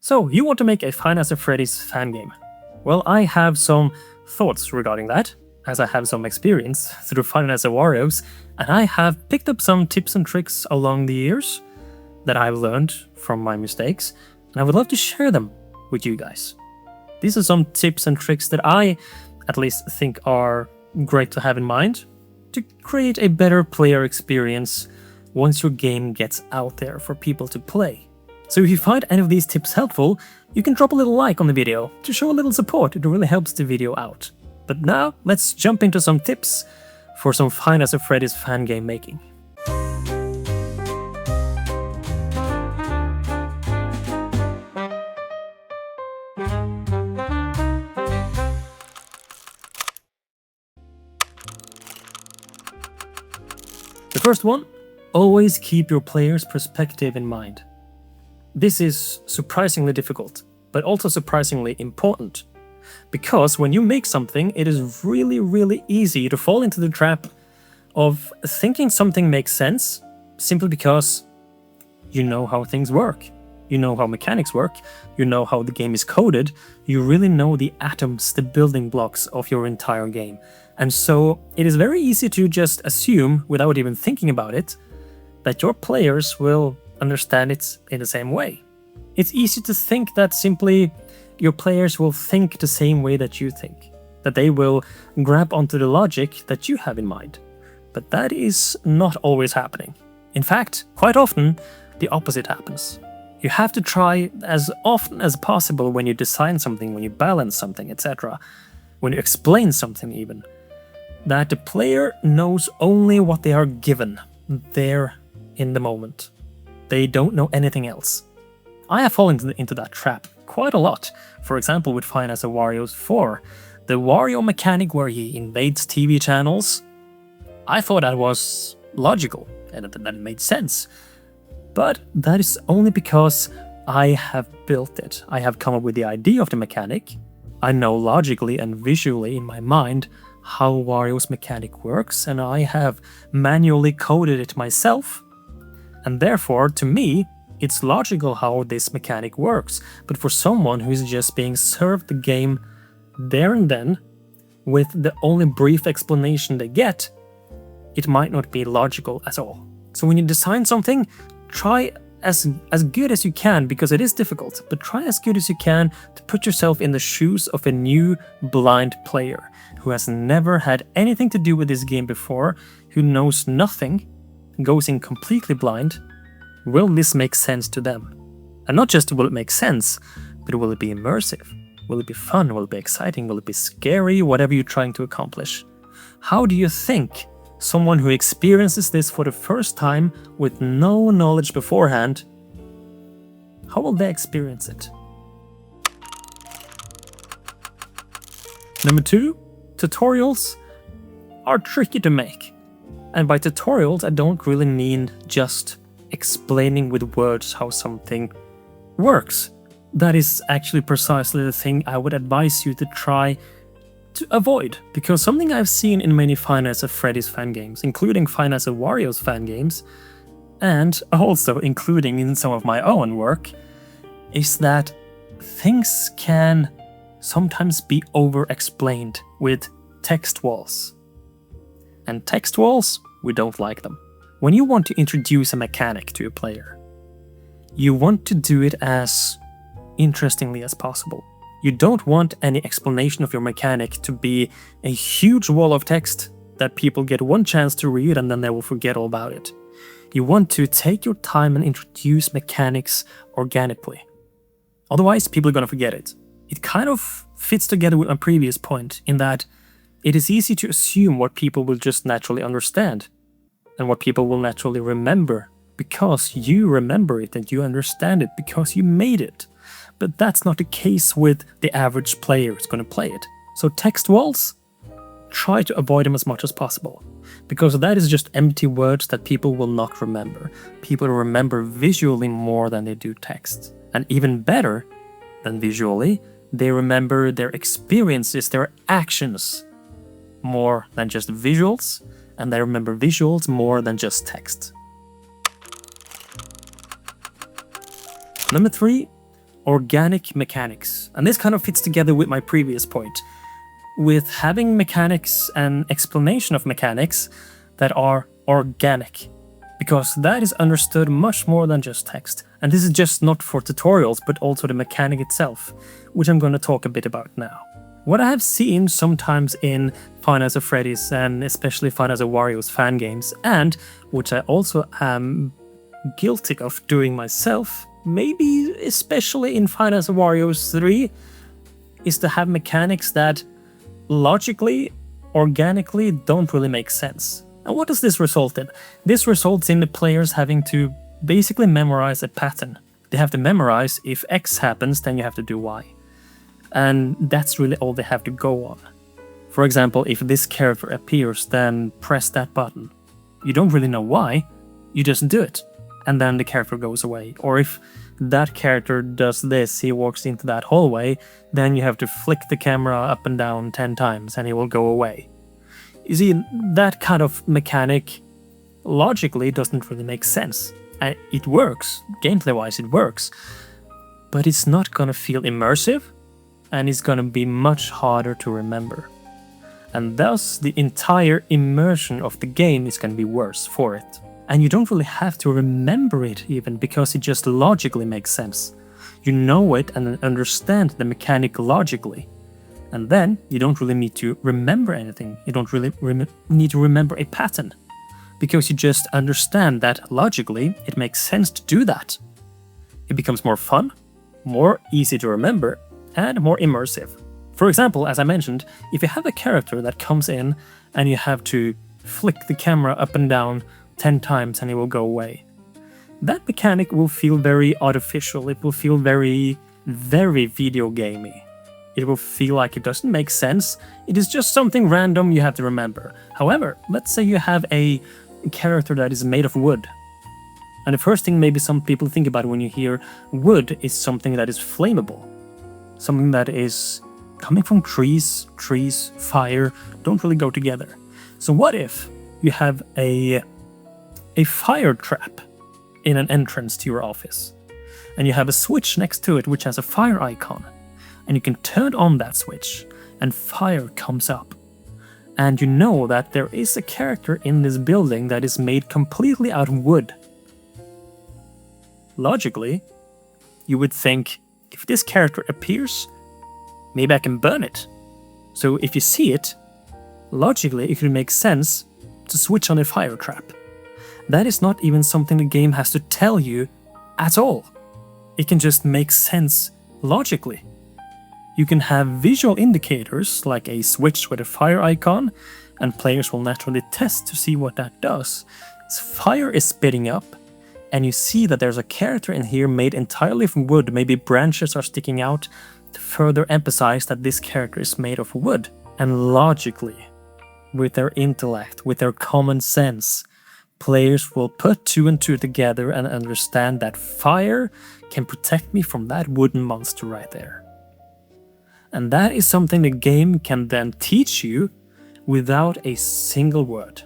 So, you want to make a Five Nights at Freddy's fan game? Well, I have some thoughts regarding that, as I have some experience through Five Nights at Wario's, and I have picked up some tips and tricks along the years that I've learned from my mistakes, and I would love to share them with you guys. These are some tips and tricks that I, at least, think are great to have in mind to create a better player experience once your game gets out there for people to play. So if you find any of these tips helpful, you can drop a little like on the video to show a little support. It really helps the video out. But now, let's jump into some tips for some Five Nights at Freddy's fan game making. The first one, always keep your player's perspective in mind. This is surprisingly difficult, but also surprisingly important. Because when you make something, it is really easy to fall into the trap of thinking something makes sense simply because you know how things work. You know how mechanics work, you know how the game is coded, you really know the atoms, the building blocks of your entire game. And so it is very easy to just assume, without even thinking about it, that your players will understand it in the same way. It's easy to think that simply your players will think the same way that you think, that they will grab onto the logic that you have in mind. But that is not always happening. In fact, quite often, the opposite happens. You have to try as often as possible when you design something, when you balance something, etc., when you explain something even, that the player knows only what they are given there in the moment. They don't know anything else. I have fallen into that trap quite a lot. For example, with Five Nights at Wario's 4, the Wario mechanic where he invades TV channels. I thought that was logical and that made sense. But that is only because I have built it. I have come up with the idea of the mechanic. I know logically and visually in my mind how Wario's mechanic works, and I have manually coded it myself. And therefore, to me, it's logical how this mechanic works. But for someone who is just being served the game there and then, with the only brief explanation they get, it might not be logical at all. So when you design something, try as good as you can, because it is difficult, but try as good as you can to put yourself in the shoes of a new blind player who has never had anything to do with this game before, who knows nothing, goes in completely blind. Will this make sense to them? And not just will it make sense, but will it be immersive? Will it be fun? Will it be exciting? Will it be scary? Whatever you're trying to accomplish. How do you think someone who experiences this for the first time with no knowledge beforehand, how will they experience it? Number 2, tutorials are tricky to make. And by tutorials, I don't really mean just explaining with words how something works. That is actually precisely the thing I would advise you to try to avoid, because something I've seen in many Five Nights at Freddy's fan games, including Five Nights at Wario's fan games, and also including in some of my own work, is that things can sometimes be over-explained with text walls. And text walls, we don't like them. When you want to introduce a mechanic to a player, you want to do it as interestingly as possible. You don't want any explanation of your mechanic to be a huge wall of text that people get one chance to read and then they will forget all about it. You want to take your time and introduce mechanics organically. Otherwise, people are going to forget it. It kind of fits together with my previous point in that it is easy to assume what people will just naturally understand and what people will naturally remember because you remember it and you understand it because you made it. But that's not the case with the average player who's going to play it. So text walls, try to avoid them as much as possible, because that is just empty words that people will not remember. People remember visually more than they do text. And even better than visually, they remember their experiences, their actions, more than just visuals, and they remember visuals more than just text. Number 3, organic mechanics. And this kind of fits together with my previous point, with having mechanics and explanation of mechanics that are organic, because that is understood much more than just text. And this is just not for tutorials, but also the mechanic itself, which I'm going to talk a bit about now. What I have seen sometimes in Five Nights at Freddy's and especially Five Nights at Wario's fan games, and which I also am guilty of doing myself, maybe especially in Five Nights at Wario's 3, is to have mechanics that logically, organically don't really make sense. And what does this result in? This results in the players having to basically memorize a pattern. They have to memorize if X happens, then you have to do Y. And that's really all they have to go on. For example, if this character appears, then press that button. You don't really know why, you just do it, and then the character goes away. Or if that character does this, he walks into that hallway, then you have to flick the camera up and down 10 times and he will go away. You see, that kind of mechanic logically doesn't really make sense. And it works, gameplay-wise it works, but it's not gonna feel immersive, and it's gonna be much harder to remember. And thus, the entire immersion of the game is gonna be worse for it. And you don't really have to remember it even, because it just logically makes sense. You know it and understand the mechanic logically. And then, you don't really need to remember anything. You don't really need to remember a pattern, because you just understand that logically it makes sense to do that. It becomes more fun, more easy to remember, and more immersive. For example, as I mentioned, if you have a character that comes in and you have to flick the camera up and down 10 times and it will go away, that mechanic will feel very artificial. It will feel very, very video gamey. It will feel like it doesn't make sense. It is just something random you have to remember. However, let's say you have a character that is made of wood. And the first thing maybe some people think about when you hear wood is something that is flammable. Something that is coming from trees, fire, don't really go together. So what if you have a fire trap in an entrance to your office, and you have a switch next to it which has a fire icon, and you can turn on that switch, and fire comes up. And you know that there is a character in this building that is made completely out of wood. Logically, you would think, if this character appears, maybe I can burn it. So if you see it, logically it could make sense to switch on a fire trap. That is not even something the game has to tell you at all. It can just make sense logically. You can have visual indicators like a switch with a fire icon, and players will naturally test to see what that does. As fire is spitting up, and you see that there's a character in here made entirely from wood, maybe branches are sticking out to further emphasize that this character is made of wood. And logically, with their intellect, with their common sense, players will put 2 and 2 together and understand that fire can protect me from that wooden monster right there. And that is something the game can then teach you without a single word,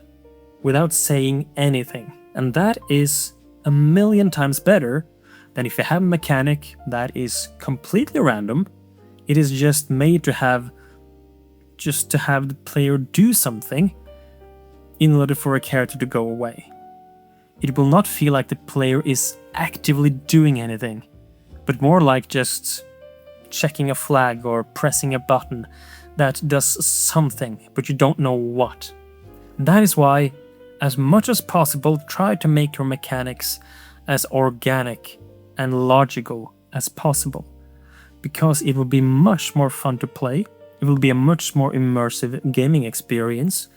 without saying anything. And that is a million times better than if you have a mechanic that is completely random. It is just made to have the player do something in order for a character to go away. It will not feel like the player is actively doing anything, but more like just checking a flag or pressing a button that does something, but you don't know what. That is why, as much as possible, try to make your mechanics as organic and logical as possible, because it will be much more fun to play, it will be a much more immersive gaming experience,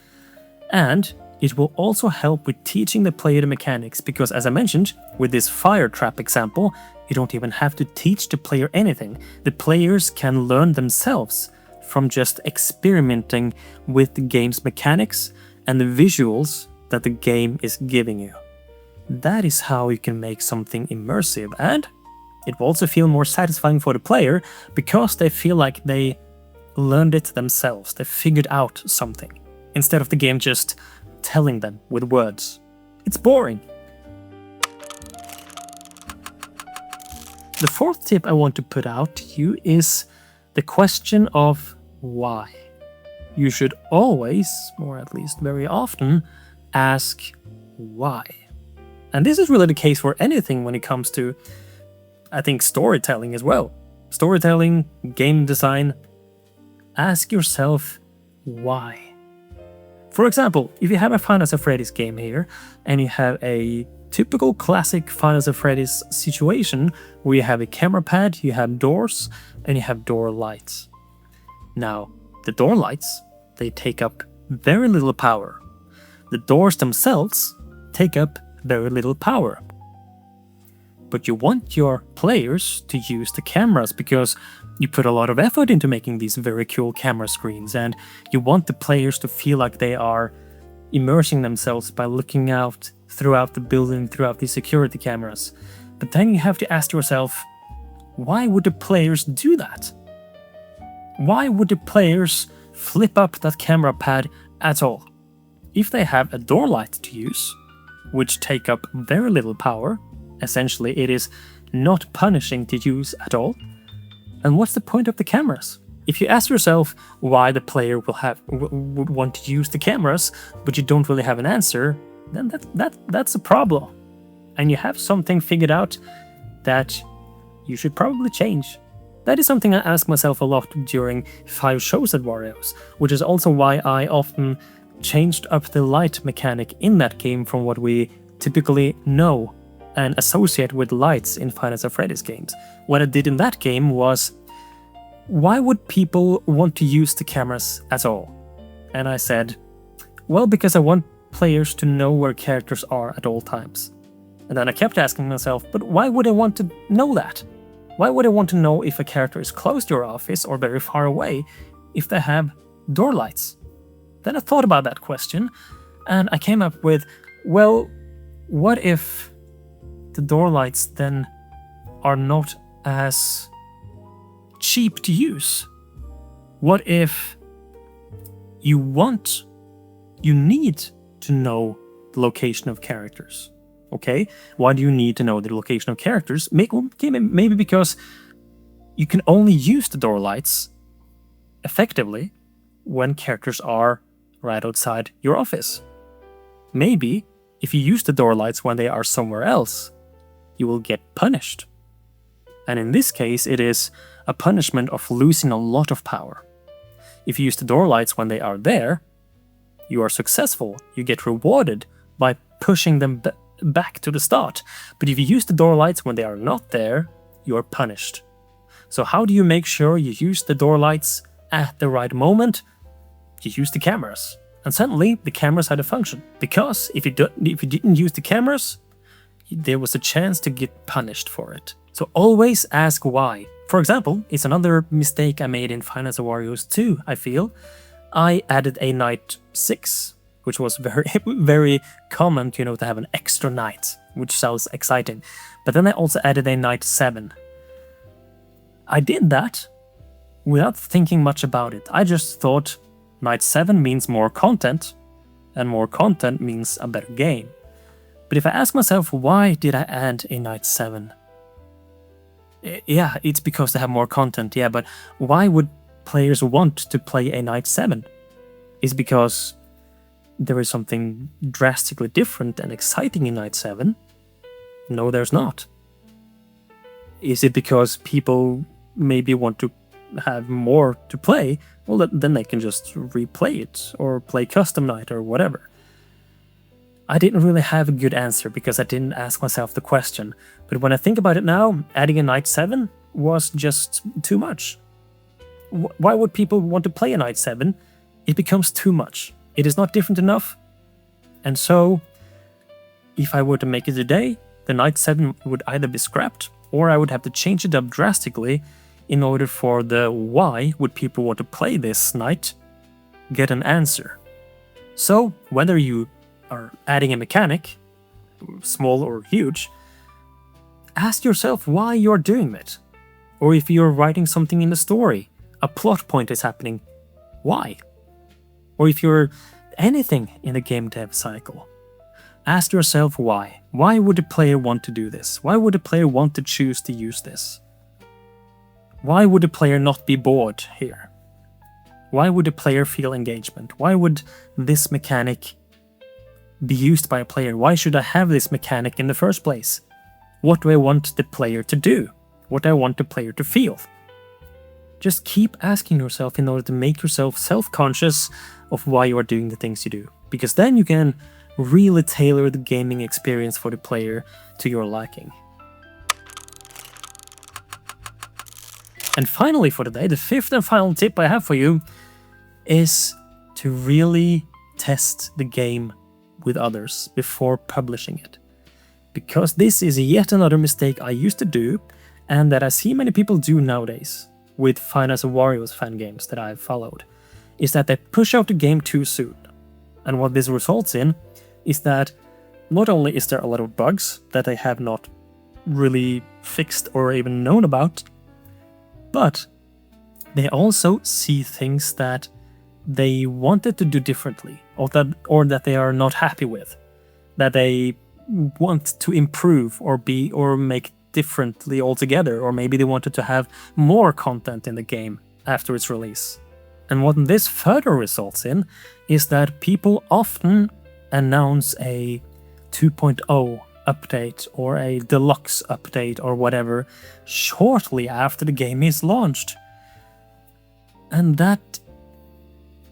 and it will also help with teaching the player the mechanics, because as I mentioned, with this fire trap example, you don't even have to teach the player anything. The players can learn themselves from just experimenting with the game's mechanics and the visuals that the game is giving you. That is how you can make something immersive, and it will also feel more satisfying for the player because they feel like they learned it themselves, they figured out something, instead of the game just telling them with words. It's boring. The fourth tip I want to put out to you is the question of why. You should always, or at least very often, ask why. And this is really the case for anything when it comes to, I think, storytelling as well. Storytelling, game design. Ask yourself why. For example, if you have a Final Fantasy Freddy's game here, and you have a typical classic Final Fantasy Freddy's situation where you have a camera pad, you have doors, and you have door lights. Now, the door lights, they take up very little power. The doors themselves take up very little power. But you want your players to use the cameras because you put a lot of effort into making these very cool camera screens, and you want the players to feel like they are immersing themselves by looking out throughout the building, throughout the security cameras. But then you have to ask yourself, why would the players do that? Why would the players flip up that camera pad at all? If they have a door light to use, which take up very little power, essentially it is not punishing to use at all, and what's the point of the cameras? If you ask yourself why the player would want to use the cameras, but you don't really have an answer, then that's a problem. And you have something figured out that you should probably change. That is something I ask myself a lot during 5 shows at Wario's, which is also why I often changed up the light mechanic in that game from what we typically know and associate with lights in Final Fantasy Freddy's games. What I did in that game was, why would people want to use the cameras at all? And I said, well, because I want players to know where characters are at all times. And then I kept asking myself, but why would I want to know that? Why would I want to know if a character is close to your office or very far away if they have door lights? Then I thought about that question, and I came up with, well, what if the door lights then are not as cheap to use? What if you need to know the location of characters? Okay, why do you need to know the location of characters? Maybe because you can only use the door lights effectively when characters are right outside your office. Maybe if you use the door lights when they are somewhere else, you will get punished. And in this case, it is a punishment of losing a lot of power. If you use the door lights when they are there, you are successful. You get rewarded by pushing them back to the start. But if you use the door lights when they are not there, you are punished. So how do you make sure you use the door lights at the right moment? You use the cameras. And suddenly, the cameras had a function. Because if you didn't use the cameras, there was a chance to get punished for it. So always ask why. For example, it's another mistake I made in Final Fantasy Warriors 2, I feel. I added a night 6, which was very, very common, to have an extra night, which sounds exciting. But then I also added a night 7. I did that without thinking much about it. I just thought night 7 means more content, and more content means a better game. But if I ask myself, why did I add a night 7? Yeah, it's because they have more content, yeah, but why would players want to play a night 7? Is because there is something drastically different and exciting in night 7? No, there's not. Is it because people maybe want to have more to play? Well, then they can just replay it, or play custom night, or whatever. I didn't really have a good answer because I didn't ask myself the question. But when I think about it now, adding a night 7 was just too much. Why would people want to play a night 7? It becomes too much. It is not different enough. And so, if I were to make it today, the night 7 would either be scrapped, or I would have to change it up drastically in order for the why would people want to play this night get an answer. So, whether you are adding a mechanic, small or huge, ask yourself why you're doing it. Or if you're writing something in the story, a plot point is happening, why? Or if you're anything in the game dev cycle, Ask yourself why. Why would the player want to do this? Why would the player want to choose to use this? Why would the player not be bored here? Why would the player feel engagement? Why would this mechanic be used by a player? Why should I have this mechanic in the first place? What do I want the player to do? What do I want the player to feel? Just keep asking yourself in order to make yourself self-conscious of why you are doing the things you do. Because then you can really tailor the gaming experience for the player to your liking. And finally for today, the fifth and final tip I have for you is to really test the game with others before publishing it. Because this is yet another mistake I used to do, and that I see many people do nowadays with Finance of Warriors fan games that I've followed, is that they push out the game too soon. And what this results in is that not only is there a lot of bugs that they have not really fixed or even known about, but they also see things that they wanted to do differently, or that they are not happy with, that they want to improve or make differently altogether, or maybe they wanted to have more content in the game after its release. And what this further results in is that people often announce a 2.0 update or a deluxe update or whatever shortly after the game is launched. And that,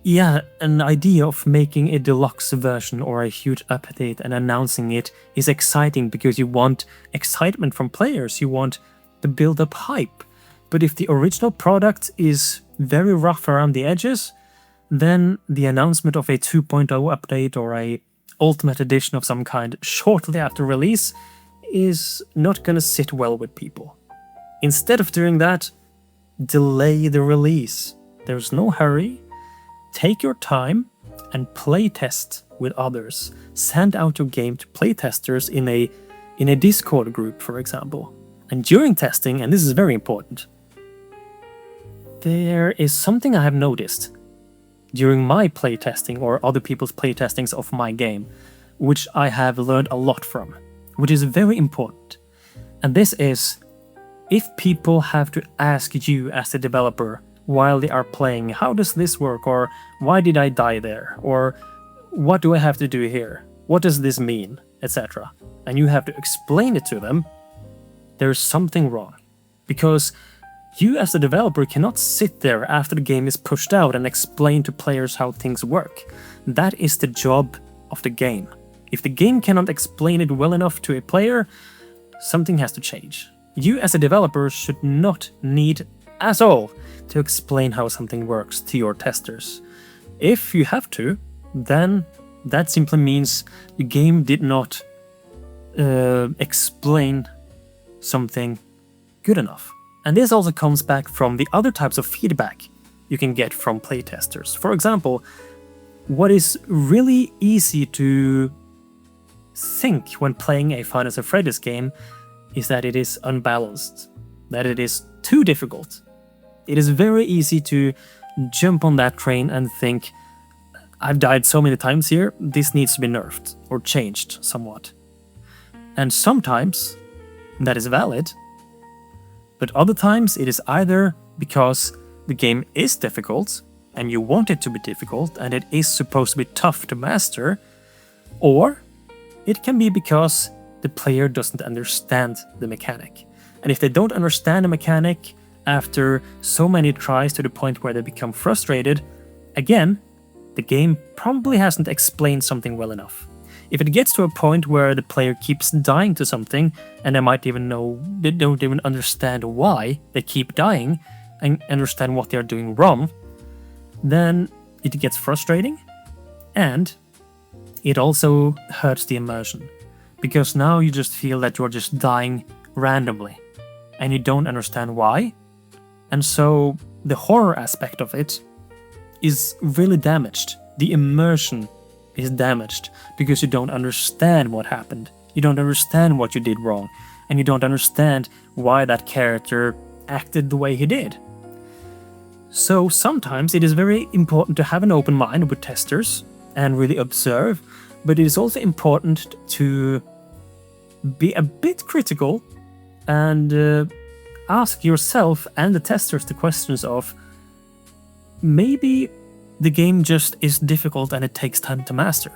an idea of making a deluxe version or a huge update and announcing it is exciting because you want excitement from players, you want to build up hype. But if the original product is very rough around the edges, then the announcement of a 2.0 update or a Ultimate Edition of some kind shortly after release is not going to sit well with people. Instead of doing that, delay the release. There's no hurry. Take your time and playtest with others. Send out your game to playtesters in a Discord group, for example. And during testing, and this is very important, there is something I have noticed during my playtesting or other people's playtestings of my game, which I have learned a lot from, which is very important. And this is, if people have to ask you as a developer while they are playing, how does this work, or why did I die there, or what do I have to do here, what does this mean, etc. And you have to explain it to them, there's something wrong. Because you as the developer cannot sit there after the game is pushed out and explain to players how things work. That is the job of the game. If the game cannot explain it well enough to a player, something has to change. You as a developer should not need at all to explain how something works to your testers. If you have to, then that simply means the game did not explain something good enough. And this also comes back from the other types of feedback you can get from playtesters. For example, what is really easy to think when playing a Five Nights at Freddy's game is that it is unbalanced, that it is too difficult. It is very easy to jump on that train and think, I've died so many times here, this needs to be nerfed or changed somewhat. And sometimes that is valid, but other times it is either because the game is difficult and you want it to be difficult and it is supposed to be tough to master, or it can be because the player doesn't understand the mechanic. And if they don't understand the mechanic after so many tries to the point where they become frustrated, again, the game probably hasn't explained something well enough. If it gets to a point where the player keeps dying to something, and they don't even understand why they keep dying, and understand what they're doing wrong, then it gets frustrating, and it also hurts the immersion. Because now you just feel that you're just dying randomly, and you don't understand why, and so the horror aspect of it is really damaged. The immersion is damaged because you don't understand what happened. You don't understand what you did wrong, and you don't understand why that character acted the way he did. So sometimes it is very important to have an open mind with testers and really observe but it is also important to be a bit critical and ask yourself and the testers the questions of, maybe the game just is difficult and it takes time to master.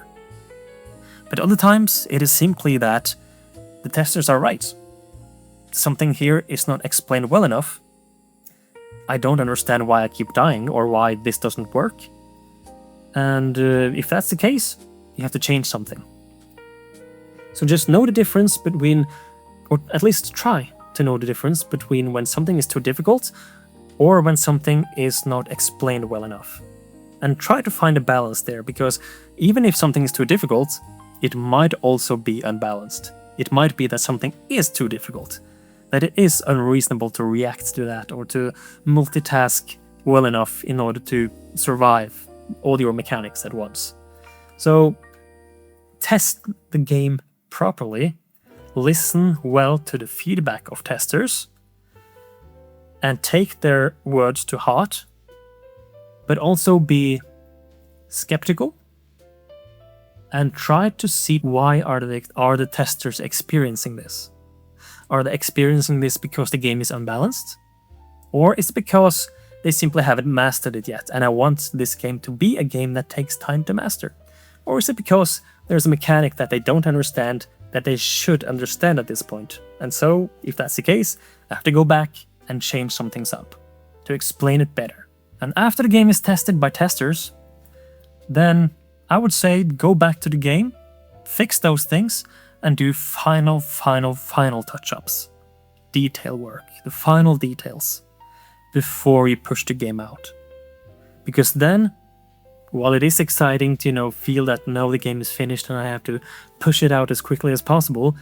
But other times it is simply that the testers are right. Something here is not explained well enough. I don't understand why I keep dying or why this doesn't work. And if that's the case, you have to change something. So just know the difference between, or at least try to know the difference between when something is too difficult or when something is not explained well enough. And try to find a balance there, because even if something is too difficult, it might also be unbalanced. It might be that something is too difficult, that it is unreasonable to react to that or to multitask well enough in order to survive all your mechanics at once. So test the game properly, listen well to the feedback of testers, and take their words to heart, but also be skeptical and try to see why are the testers experiencing this. Are they experiencing this because the game is unbalanced? Or is it because they simply haven't mastered it yet and I want this game to be a game that takes time to master? Or is it because there's a mechanic that they don't understand that they should understand at this point? And so, if that's the case, I have to go back and change some things up to explain it better. And after the game is tested by testers, then I would say go back to the game, fix those things, and do final touch-ups. Detail work, the final details, before you push the game out. Because then, while it is exciting to, feel that now the game is finished and I have to push it out as quickly as possible,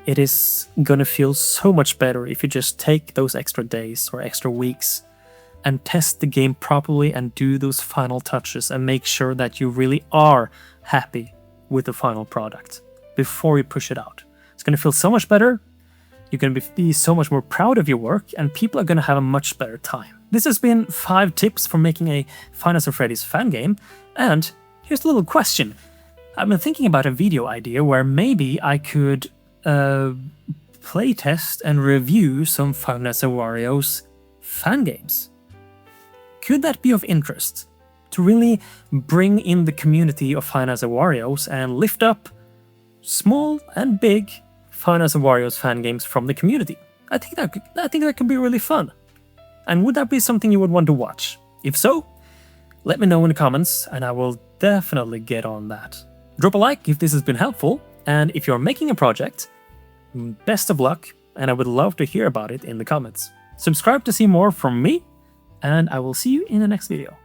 it is gonna feel so much better if you just take those extra days or extra weeks and test the game properly and do those final touches and make sure that you really are happy with the final product before you push it out. It's going to feel so much better, you're going to be so much more proud of your work, and people are going to have a much better time. This has been 5 tips for making a Five Nights at Freddy's fan game, and here's a little question. I've been thinking about a video idea where maybe I could playtest and review some Five Nights at Wario's fan games. Could that be of interest? To really bring in the community of Five Nights at Wario's and lift up small and big Five Nights at Wario's fan games from the community. I think that could be really fun. And would that be something you would want to watch? If so, let me know in the comments and I will definitely get on that. Drop a like if this has been helpful, and if you're making a project, best of luck, and I would love to hear about it in the comments. Subscribe to see more from me, and I will see you in the next video.